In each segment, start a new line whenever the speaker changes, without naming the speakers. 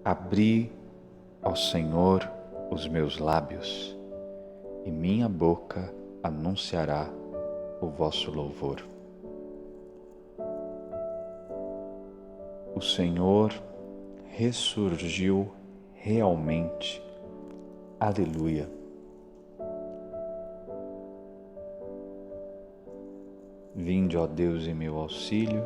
Abri ao Senhor os meus lábios, e minha boca anunciará o vosso louvor. O Senhor ressurgiu realmente. Aleluia. Vinde, ó Deus, em meu auxílio,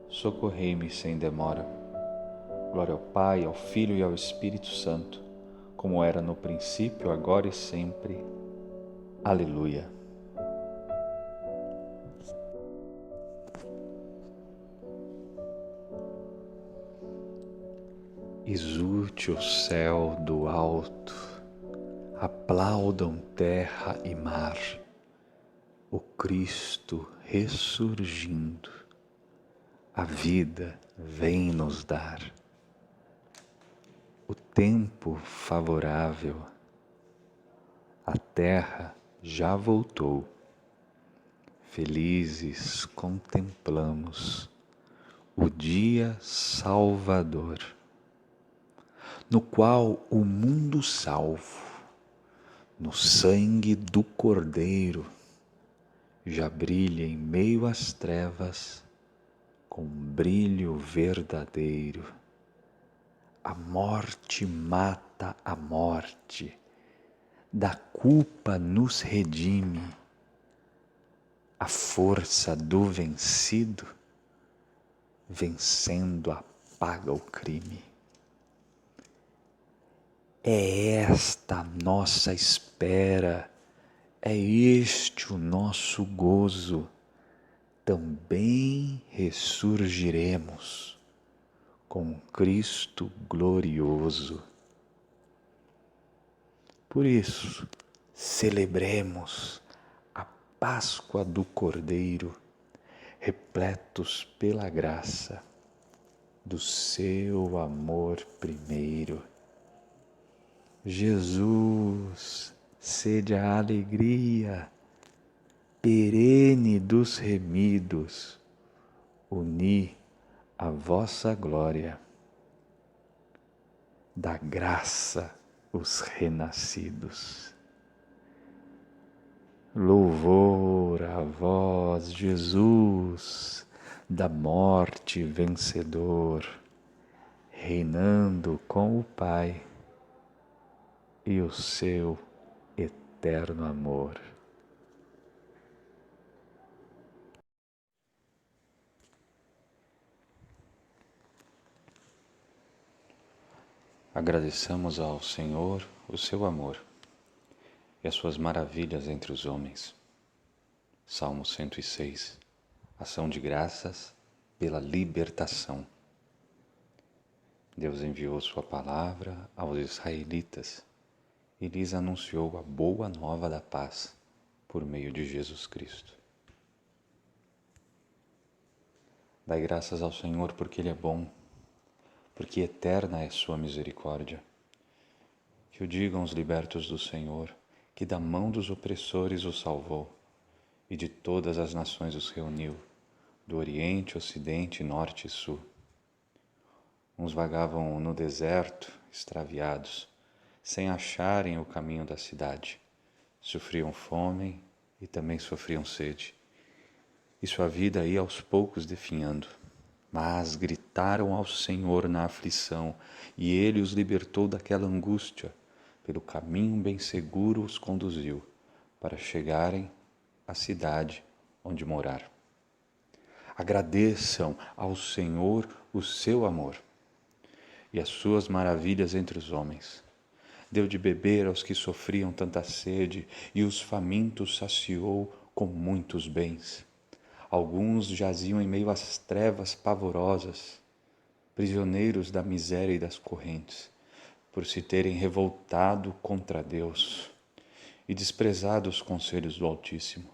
socorrei-me sem demora. Glória ao Pai, ao Filho e ao Espírito Santo, como era no princípio, agora e sempre. Aleluia. Exulte o céu do alto, aplaudam terra e mar, o Cristo ressurgindo, a vida vem nos dar. O tempo favorável, a terra já voltou, felizes contemplamos o dia salvador, no qual o mundo salvo, no sangue do Cordeiro, já brilha em meio às trevas com brilho verdadeiro. A morte mata a morte, da culpa nos redime, a força do vencido, vencendo apaga o crime. É esta a nossa espera, é este o nosso gozo, também ressurgiremos com Cristo glorioso. Por isso, celebremos a Páscoa do Cordeiro, repletos pela graça do seu amor primeiro. Jesus, sede a alegria perene dos remidos, uni a vossa glória, da graça os renascidos. Louvor a vós, Jesus, da morte vencedor, reinando com o Pai e o seu eterno amor. Agradeçamos ao Senhor o seu amor e as suas maravilhas entre os homens. Salmo 106. Ação de graças pela libertação. Deus enviou sua palavra aos israelitas e lhes anunciou a boa nova da paz por meio de Jesus Cristo. Dai graças ao Senhor porque Ele é bom, porque eterna é sua misericórdia. Que o digam os libertos do Senhor, que da mão dos opressores os salvou, e de todas as nações os reuniu, do Oriente, Ocidente, Norte e Sul. Uns vagavam no deserto, extraviados, sem acharem o caminho da cidade. Sofriam fome e também sofriam sede, e sua vida ia aos poucos definhando. Mas gritaram ao Senhor na aflição, e Ele os libertou daquela angústia. Pelo caminho bem seguro os conduziu, para chegarem à cidade onde morar. Agradeçam ao Senhor o seu amor e as suas maravilhas entre os homens. Deu de beber aos que sofriam tanta sede, e os famintos saciou com muitos bens. Alguns jaziam em meio às trevas pavorosas, prisioneiros da miséria e das correntes, por se terem revoltado contra Deus e desprezado os conselhos do Altíssimo.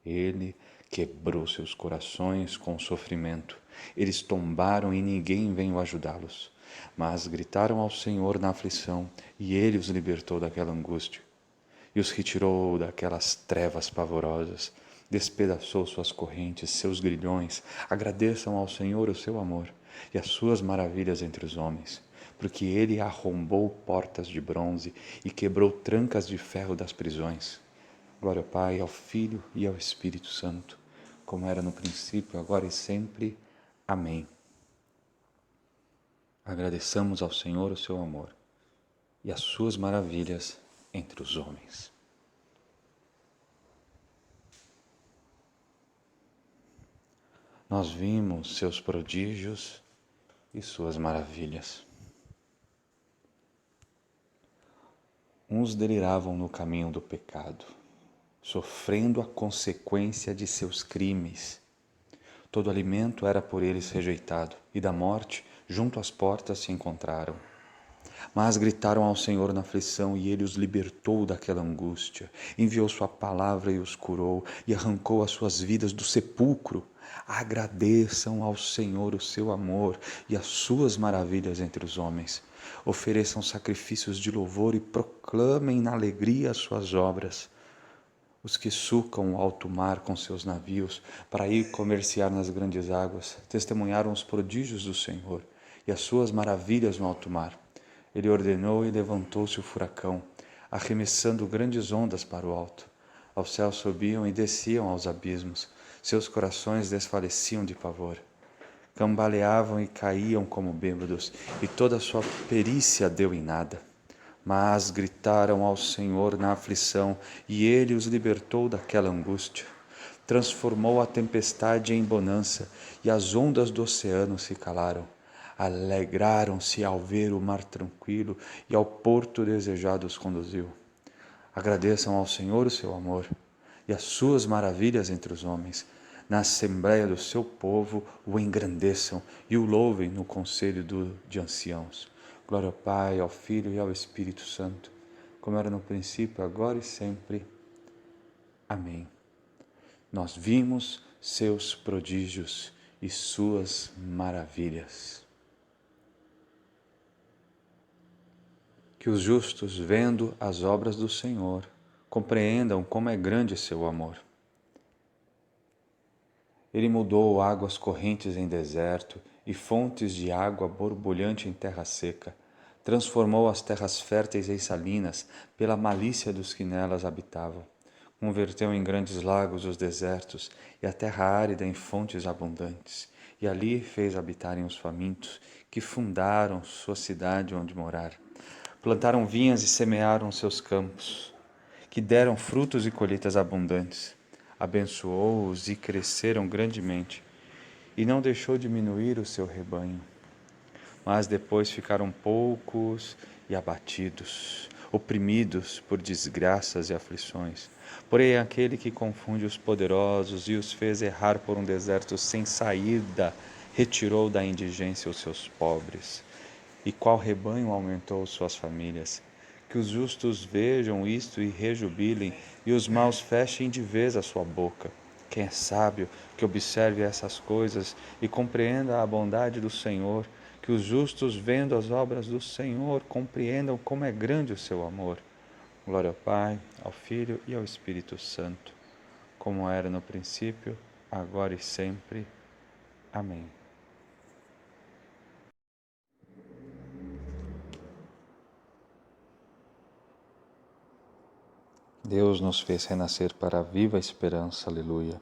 Ele quebrou seus corações com o sofrimento. Eles tombaram e ninguém veio ajudá-los, mas gritaram ao Senhor na aflição, e Ele os libertou daquela angústia e os retirou daquelas trevas pavorosas. Despedaçou suas correntes, seus grilhões. Agradeçam ao Senhor o seu amor e as suas maravilhas entre os homens, porque ele arrombou portas de bronze e quebrou trancas de ferro das prisões. Glória ao Pai, ao Filho e ao Espírito Santo, como era no princípio, agora e sempre. Amém. Agradeçamos ao Senhor o seu amor e as suas maravilhas entre os homens. Nós vimos seus prodígios e suas maravilhas. Uns deliravam no caminho do pecado, sofrendo a consequência de seus crimes. Todo alimento era por eles rejeitado, e da morte, junto às portas, se encontraram. Mas gritaram ao Senhor na aflição, e ele os libertou daquela angústia. Enviou sua palavra e os curou, e arrancou as suas vidas do sepulcro. Agradeçam ao Senhor o seu amor e as suas maravilhas entre os homens. Ofereçam sacrifícios de louvor e proclamem na alegria as suas obras. Os que sucam o alto mar com seus navios para ir comerciar nas grandes águas, testemunharam os prodígios do Senhor e as suas maravilhas no alto mar. Ele ordenou e levantou-se o furacão, arremessando grandes ondas para o alto. Aos céus subiam e desciam aos abismos, seus corações desfaleciam de pavor. Cambaleavam e caíam como bêbados, e toda a sua perícia deu em nada. Mas gritaram ao Senhor na aflição, e ele os libertou daquela angústia. Transformou a tempestade em bonança, e as ondas do oceano se calaram. Alegraram-se ao ver o mar tranquilo, e ao porto desejado os conduziu. Agradeçam ao Senhor o seu amor e as suas maravilhas entre os homens. Na assembleia do seu povo o engrandeçam e o louvem no conselho de anciãos. Glória ao Pai, ao Filho e ao Espírito Santo, como era no princípio, agora e sempre. Amém. Nós vimos seus prodígios e suas maravilhas. Que os justos, vendo as obras do Senhor, compreendam como é grande seu amor. Ele mudou águas correntes em deserto e fontes de água borbulhante em terra seca. Transformou as terras férteis em salinas pela malícia dos que nelas habitavam. Converteu em grandes lagos os desertos e a terra árida em fontes abundantes. E ali fez habitarem os famintos, que fundaram sua cidade onde morar. Plantaram vinhas e semearam seus campos, que deram frutos e colheitas abundantes. Abençoou-os e cresceram grandemente, e não deixou diminuir o seu rebanho. Mas depois ficaram poucos e abatidos, oprimidos por desgraças e aflições. Porém, aquele que confunde os poderosos e os fez errar por um deserto sem saída, retirou da indigência os seus pobres. E qual rebanho aumentou suas famílias? Que os justos vejam isto e rejubilem, e os maus fechem de vez a sua boca. Quem é sábio, que observe essas coisas e compreenda a bondade do Senhor. Que os justos, vendo as obras do Senhor, compreendam como é grande o seu amor. Glória ao Pai, ao Filho e ao Espírito Santo, como era no princípio, agora e sempre. Amém. Deus nos fez renascer para a viva esperança, aleluia.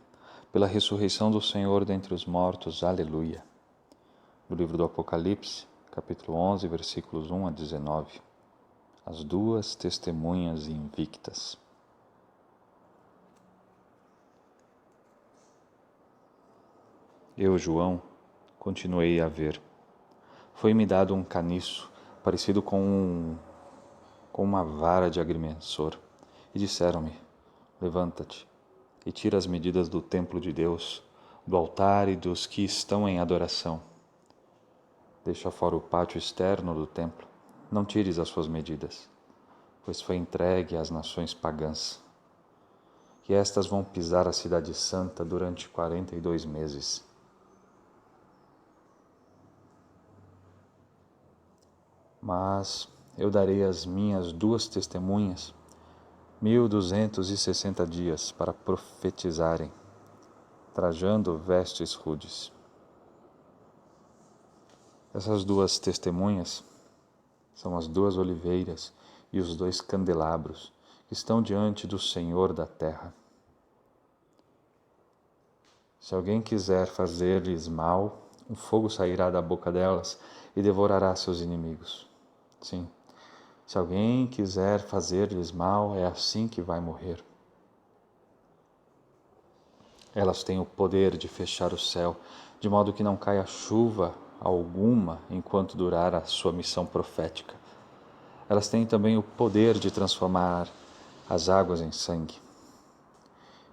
Pela ressurreição do Senhor dentre os mortos, aleluia. Do livro do Apocalipse, capítulo 11, versículos 1 a 19. As duas testemunhas invictas. Eu, João, continuei a ver. Foi-me dado um caniço, parecido com uma vara de agrimensor. E disseram-me: levanta-te e tira as medidas do templo de Deus, do altar e dos que estão em adoração. Deixa fora o pátio externo do templo, não tires as suas medidas, pois foi entregue às nações pagãs. E estas vão pisar a cidade santa durante 42 meses. Mas eu darei às minhas duas testemunhas 1260 dias para profetizarem, trajando vestes rudes. Essas duas testemunhas são as duas oliveiras e os dois candelabros que estão diante do Senhor da terra. Se alguém quiser fazer-lhes mal, um fogo sairá da boca delas e devorará seus inimigos. Sim, se alguém quiser fazer-lhes mal, é assim que vai morrer. Elas têm o poder de fechar o céu, de modo que não caia chuva alguma enquanto durar a sua missão profética. Elas têm também o poder de transformar as águas em sangue.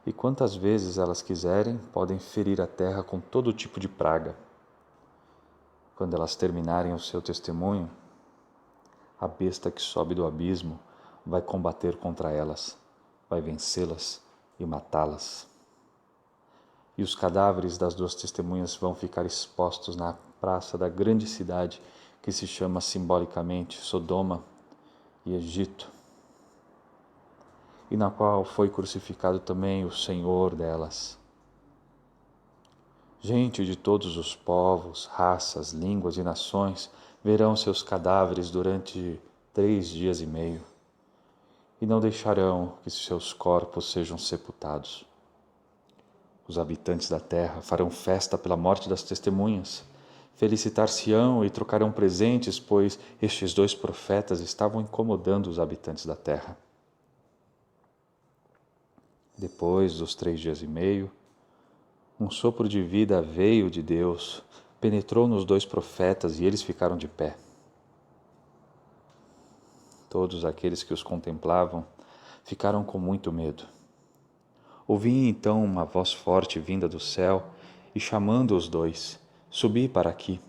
E quantas vezes elas quiserem, podem ferir a terra com todo tipo de praga. Quando elas terminarem o seu testemunho, a besta que sobe do abismo vai combater contra elas, vai vencê-las e matá-las. E os cadáveres das duas testemunhas vão ficar expostos na praça da grande cidade que se chama simbolicamente Sodoma e Egito, e na qual foi crucificado também o Senhor delas. Gente de todos os povos, raças, línguas e nações verão seus cadáveres durante 3 dias e meio, e não deixarão que seus corpos sejam sepultados. Os habitantes da terra farão festa pela morte das testemunhas, felicitar-se-ão e trocarão presentes, pois estes dois profetas estavam incomodando os habitantes da terra. Depois dos 3 dias e meio, um sopro de vida veio de Deus, penetrou nos dois profetas e eles ficaram de pé. Todos aqueles que os contemplavam ficaram com muito medo. Ouvi então uma voz forte vinda do céu e chamando os dois, subi para aqui.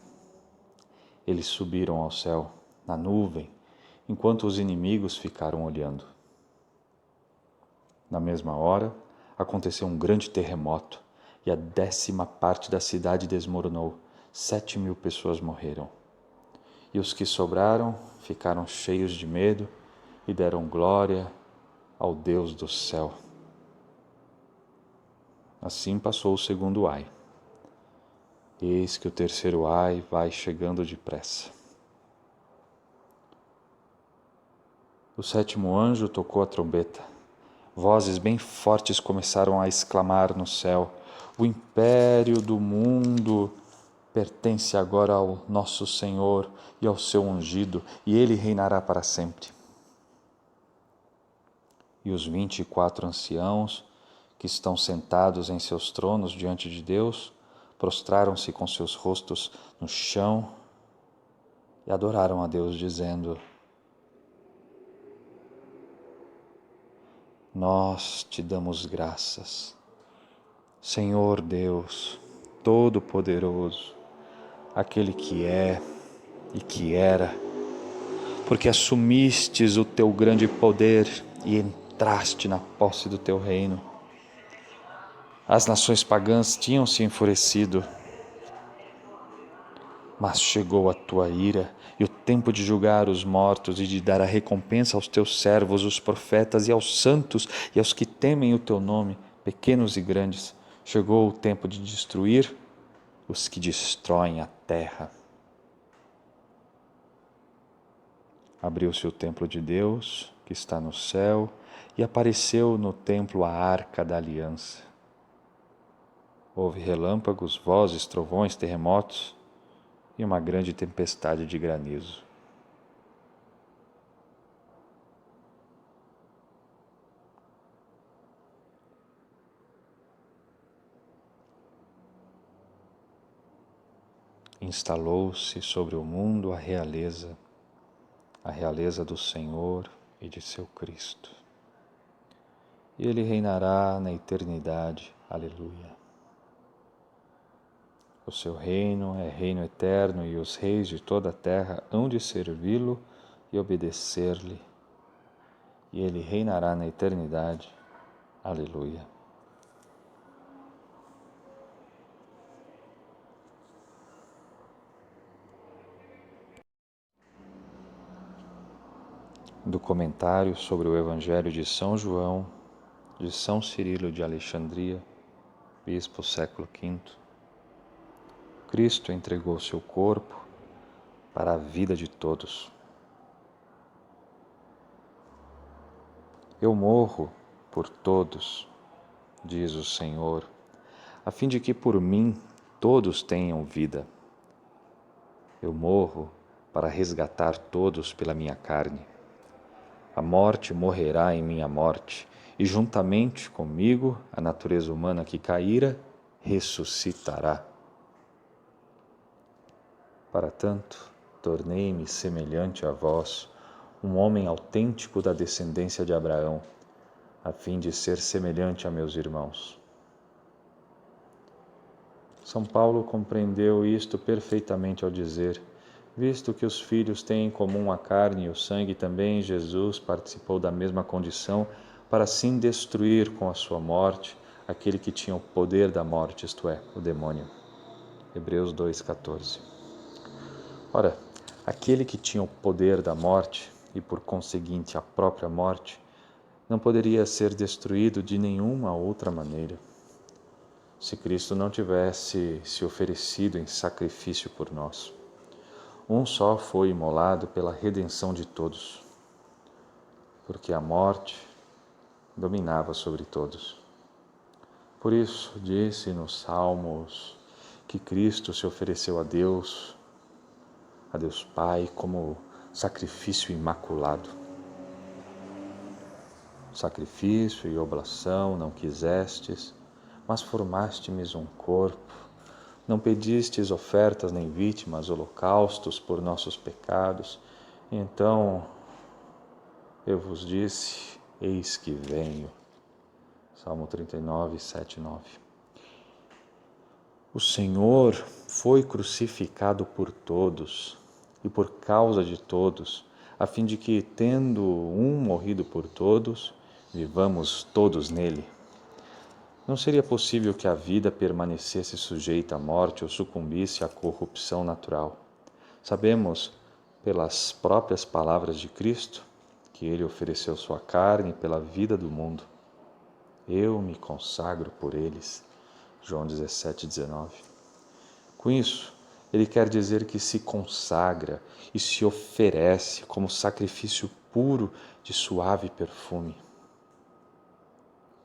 Eles subiram ao céu, na nuvem, enquanto os inimigos ficaram olhando. Na mesma hora, aconteceu um grande terremoto e a 10ª parte da cidade desmoronou. 7.000 pessoas morreram. E os que sobraram ficaram cheios de medo e deram glória ao Deus do céu. Assim passou o segundo ai. Eis que o terceiro ai vai chegando depressa. O 7º anjo tocou a trombeta. Vozes bem fortes começaram a exclamar no céu: o império do mundo pertence agora ao nosso Senhor e ao seu ungido, e ele reinará para sempre. E os 24 anciãos que estão sentados em seus tronos diante de Deus, prostraram-se com seus rostos no chão e adoraram a Deus, dizendo: nós te damos graças, Senhor Deus, Todo-Poderoso, aquele que é e que era, porque assumistes o teu grande poder e entraste na posse do teu reino. As nações pagãs tinham se enfurecido, mas chegou a tua ira e o tempo de julgar os mortos e de dar a recompensa aos teus servos, os profetas, e aos santos e aos que temem o teu nome, pequenos e grandes. Chegou o tempo de destruir os que destroem a terra. Abriu-se o templo de Deus, que está no céu, e apareceu no templo a arca da aliança. Houve relâmpagos, vozes, trovões, terremotos e uma grande tempestade de granizo. Instalou-se sobre o mundo a realeza do Senhor e de seu Cristo. E ele reinará na eternidade. Aleluia. O seu reino é reino eterno e os reis de toda a terra hão de servi-lo e obedecer-lhe. E ele reinará na eternidade. Aleluia. Do comentário sobre o Evangelho de São João, de São Cirilo de Alexandria, bispo século V. Cristo entregou seu corpo para a vida de todos. Eu morro por todos, diz o Senhor, a fim de que por mim todos tenham vida. Eu morro para resgatar todos pela minha carne. A morte morrerá em minha morte, e juntamente comigo a natureza humana que caíra ressuscitará. Para tanto, tornei-me semelhante a vós, um homem autêntico da descendência de Abraão, a fim de ser semelhante a meus irmãos. São Paulo compreendeu isto perfeitamente ao dizer: visto que os filhos têm em comum a carne e o sangue, também Jesus participou da mesma condição, para assim destruir com a sua morte aquele que tinha o poder da morte, isto é, o demônio. Hebreus 2,14. Ora, aquele que tinha o poder da morte, e por conseguinte a própria morte, não poderia ser destruído de nenhuma outra maneira, se Cristo não tivesse se oferecido em sacrifício por nós. Um só foi imolado pela redenção de todos, porque a morte dominava sobre todos. Por isso, disse nos Salmos que Cristo se ofereceu a Deus Pai, como sacrifício imaculado. Sacrifício e oblação não quisestes, mas formaste-me um corpo. Não pedistes ofertas nem vítimas, holocaustos por nossos pecados. Então eu vos disse: eis que venho. Salmo 39, 7, 9. O Senhor foi crucificado por todos e por causa de todos, a fim de que, tendo um morrido por todos, vivamos todos nele. Não seria possível que a vida permanecesse sujeita à morte ou sucumbisse à corrupção natural. Sabemos, pelas próprias palavras de Cristo, que ele ofereceu sua carne pela vida do mundo. Eu me consagro por eles. João 17, 19. Com isso, ele quer dizer que se consagra e se oferece como sacrifício puro de suave perfume.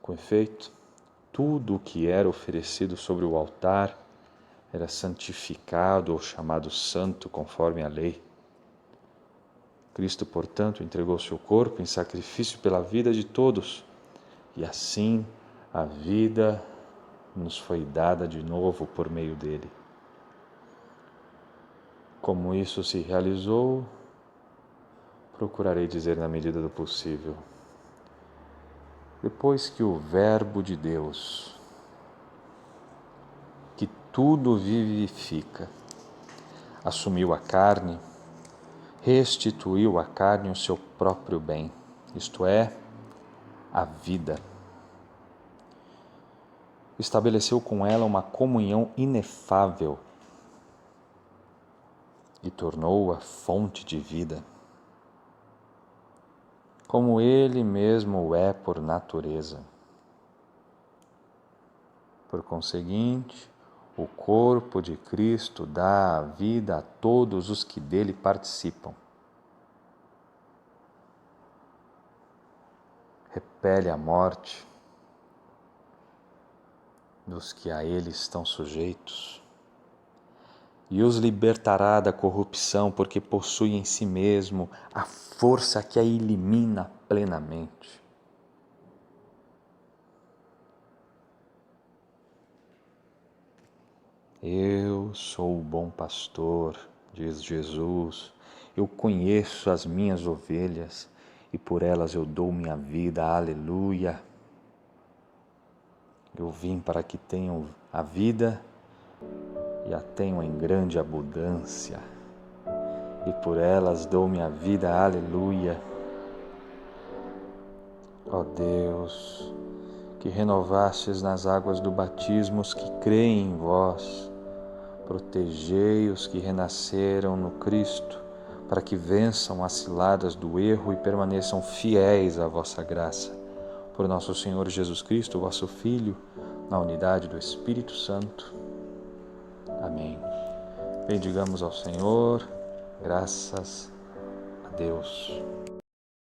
Com efeito, tudo o que era oferecido sobre o altar era santificado ou chamado santo conforme a lei. Cristo, portanto, entregou seu corpo em sacrifício pela vida de todos, e assim a vida nos foi dada de novo por meio dele. Como isso se realizou, procurarei dizer na medida do possível. Depois que o Verbo de Deus, que tudo vivifica, assumiu a carne, restituiu à carne o seu próprio bem, isto é, a vida. Estabeleceu com ela uma comunhão inefável e tornou-a fonte de vida, como ele mesmo é por natureza. Por conseguinte, o corpo de Cristo dá a vida a todos os que dele participam. Repele a morte dos que a ele estão sujeitos e os libertará da corrupção, porque possui em si mesmo a força que a elimina plenamente. Eu sou o bom pastor, diz Jesus. Eu conheço as minhas ovelhas e por elas eu dou minha vida. Aleluia! Eu vim para que tenham a vida e a tenham em grande abundância, e por elas dou minha vida. Aleluia! Ó Deus, que renovastes nas águas do batismo os que creem em vós, protegei os que renasceram no Cristo, para que vençam as ciladas do erro e permaneçam fiéis à vossa graça. Por nosso Senhor Jesus Cristo, vosso Filho, na unidade do Espírito Santo. Amém. Bendigamos ao Senhor. Graças a Deus.